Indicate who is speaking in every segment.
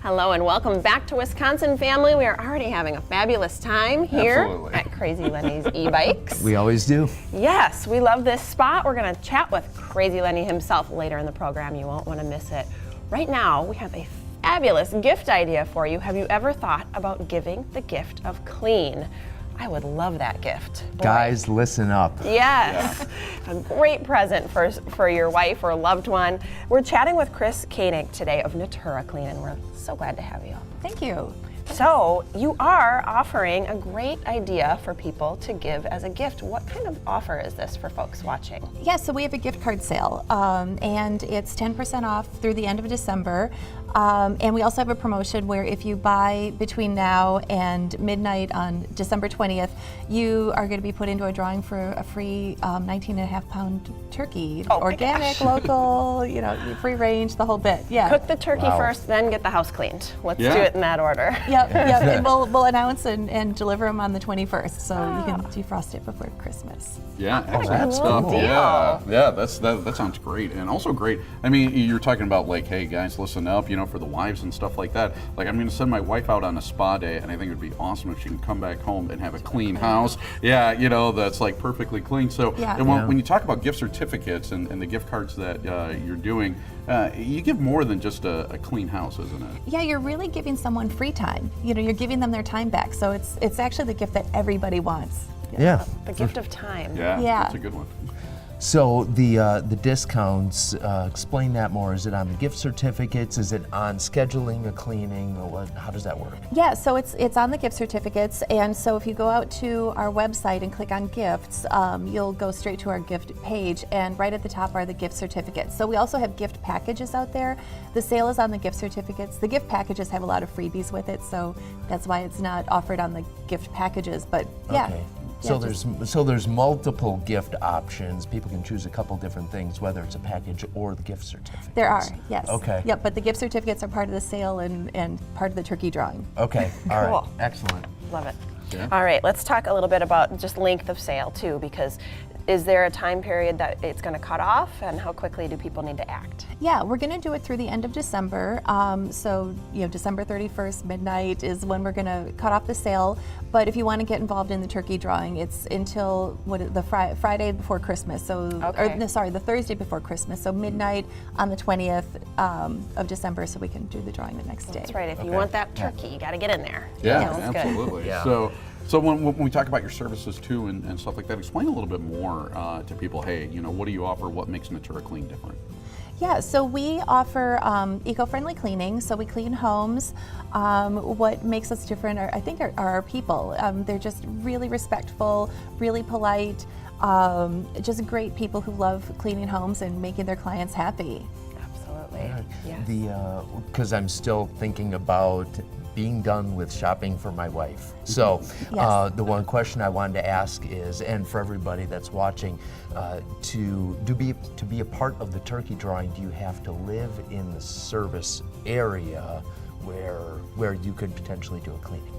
Speaker 1: Hello and welcome back to Wisconsin Family. We are already having a fabulous time here
Speaker 2: Absolutely.
Speaker 1: at Crazy Lenny's e-bikes.
Speaker 3: We always do.
Speaker 1: Yes, we love this spot. We're going to chat with Crazy Lenny himself later in the program. You won't want to miss it. Right now, we have a fabulous gift idea for you. Have you ever thought about giving the gift of clean? I would love that gift. Boy.
Speaker 3: Guys, listen up.
Speaker 1: Yes, a great present for your wife or loved one. We're chatting with Chris Koenig today of Natura Clean, and we're so glad to have you.
Speaker 4: Thank you.
Speaker 1: So you are offering a great idea for people to give as a gift. What kind of offer is this for folks watching?
Speaker 4: Yeah, so we have a gift card sale, and it's 10% off through the end of December. And we also have a promotion where if you buy between now and midnight on December 20th, you are going to be put into a drawing for a free 19.5-pound turkey.
Speaker 1: Oh my
Speaker 4: organic,
Speaker 1: gosh.
Speaker 4: local, free range, the whole bit. Yeah.
Speaker 1: Cook the turkey
Speaker 3: Wow.
Speaker 1: first, then get the house cleaned. Let's
Speaker 2: Yeah.
Speaker 1: do it in that order.
Speaker 4: Yep. And we'll announce and deliver them on the 21st, so you can defrost it before Christmas.
Speaker 2: Yeah, excellent
Speaker 3: that's
Speaker 2: stuff.
Speaker 3: cool.
Speaker 2: Yeah, that sounds great, and also great. I mean, you're talking about like, hey guys, listen up, for the wives and stuff like that. Like, I'm going to send my wife out on a spa day, and I think it would be awesome if she can come back home and have a clean house. Yeah, that's like perfectly clean. So,
Speaker 4: Yeah.
Speaker 2: and when you talk about gift certificates and the gift cards that you're doing, you give more than just a clean house, isn't it?
Speaker 4: Yeah, you're really giving someone free time. You're giving them their time back. So it's actually the gift that everybody wants.
Speaker 3: Yeah.
Speaker 1: The gift of time.
Speaker 2: Yeah,
Speaker 4: Yeah.
Speaker 2: that's a good one.
Speaker 3: So the discounts, explain that more. Is it on the gift certificates? Is it on scheduling a cleaning? Or what? How does that work?
Speaker 4: Yeah, so it's on the gift certificates, and so if you go out to our website and click on gifts, you'll go straight to our gift page, and right at the top are the gift certificates. So we also have gift packages out there. The sale is on the gift certificates. The gift packages have a lot of freebies with it, so that's why it's not offered on the gift packages. But yeah.
Speaker 3: Okay.
Speaker 4: Yeah,
Speaker 3: So there's multiple gift options. People can choose a couple different things, whether it's a package or the gift certificate.
Speaker 4: There are, yes.
Speaker 3: Okay.
Speaker 4: Yep, but the gift certificates are part of the sale and part of the turkey drawing.
Speaker 3: Okay. All right.
Speaker 1: Cool.
Speaker 3: Excellent.
Speaker 1: Love it.
Speaker 2: Yeah.
Speaker 1: All right, let's talk a little bit about just length of sale too, because is there a time period that it's going to cut off, and how quickly do people need to act?
Speaker 4: Yeah, we're going to do it through the end of December. So, December 31st, midnight is when we're going to cut off the sale. But if you want to get involved in the turkey drawing, it's until Friday before Christmas. So,
Speaker 1: Okay.
Speaker 4: the Thursday before Christmas. So midnight on the 20th of December, so we can do the drawing the next day.
Speaker 1: That's right. If you
Speaker 3: Okay.
Speaker 1: want that turkey, you got to get in there.
Speaker 2: Yeah,
Speaker 1: Sounds good.
Speaker 2: absolutely.
Speaker 3: Yeah.
Speaker 2: So when we talk about your services too and stuff like that, explain a little bit more to people. Hey, what do you offer? What makes Natura Clean different?
Speaker 4: Yeah, so we offer eco-friendly cleaning. So we clean homes. What makes us different are our people. They're just really respectful, really polite, just great people who love cleaning homes and making their clients happy.
Speaker 1: Absolutely. Yes.
Speaker 3: Because I'm still thinking about being done with shopping for my wife. So
Speaker 4: Yes.
Speaker 3: the one question I wanted to ask is, and for everybody that's watching, to be a part of the turkey drawing, do you have to live in the service area where you could potentially do a cleaning?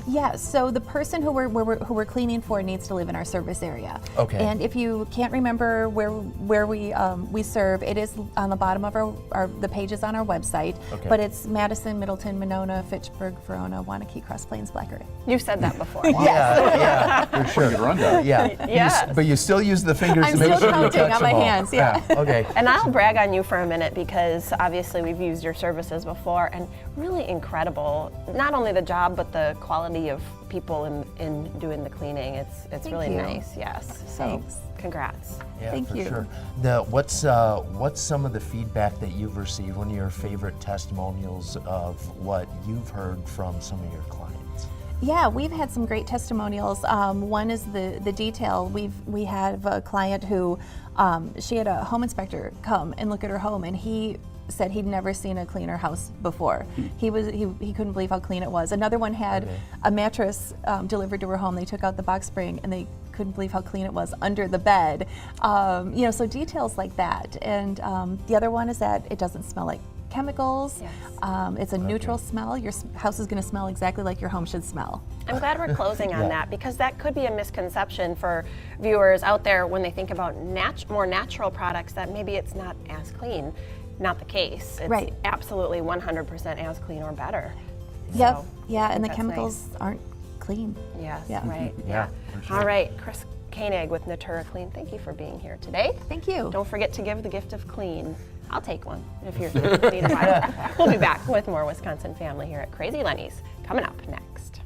Speaker 4: Yeah, so the person who we're cleaning for needs to live in our service area.
Speaker 3: Okay.
Speaker 4: And if you can't remember where we serve, it is on the bottom of the pages on our website.
Speaker 3: Okay.
Speaker 4: But it's Madison, Middleton, Monona, Fitchburg, Verona, Wanakee, Cross Plains, Black Earth.
Speaker 1: You've said that before.
Speaker 3: Yeah, for sure.
Speaker 2: Good rundown.
Speaker 3: Yeah.
Speaker 1: Yes.
Speaker 3: But you still use the fingers
Speaker 4: I'm
Speaker 3: to make
Speaker 4: still
Speaker 3: sure you
Speaker 4: counting
Speaker 3: touch
Speaker 4: on my
Speaker 3: them all.
Speaker 4: hands, yeah.
Speaker 3: Okay.
Speaker 1: And I'll brag on you for a minute, because obviously we've used your services before, and really incredible. Not only the job, but the quality of people in doing the cleaning. It's really
Speaker 4: you.
Speaker 1: nice. Yes. So
Speaker 4: Thanks.
Speaker 1: congrats.
Speaker 3: Yeah,
Speaker 4: Thank
Speaker 3: for
Speaker 4: you.
Speaker 3: sure. What's some of the feedback that you've received? One of your favorite testimonials of what you've heard from some of your clients?
Speaker 4: Yeah, we've had some great testimonials. One is the detail. We have a client who she had a home inspector come and look at her home, and he said he'd never seen a cleaner house before. He couldn't believe how clean it was. Another one had a mattress delivered to her home. They took out the box spring and they couldn't believe how clean it was under the bed. So details like that. And the other one is that it doesn't smell like chemicals.
Speaker 1: Yes.
Speaker 4: It's a neutral smell. Your house is going to smell exactly like your home should smell.
Speaker 1: I'm glad we're closing on
Speaker 3: Yeah.
Speaker 1: that, because that could be a misconception for viewers out there when they think about more natural products, that maybe it's not as clean. not the case. It's
Speaker 4: Right.
Speaker 1: absolutely 100% as clean or better.
Speaker 4: Yep.
Speaker 1: So,
Speaker 4: Yeah, and the
Speaker 1: that's
Speaker 4: chemicals aren't clean.
Speaker 1: Yes,
Speaker 4: Yeah.
Speaker 1: right.
Speaker 3: Yeah, for sure.
Speaker 1: All right, Chris Koenig with Natura Clean, thank you for being here today.
Speaker 4: Thank you.
Speaker 1: Don't forget to give the gift of clean. I'll take one if you're need a We'll be back with more Wisconsin Family here at Crazy Lenny's coming up next.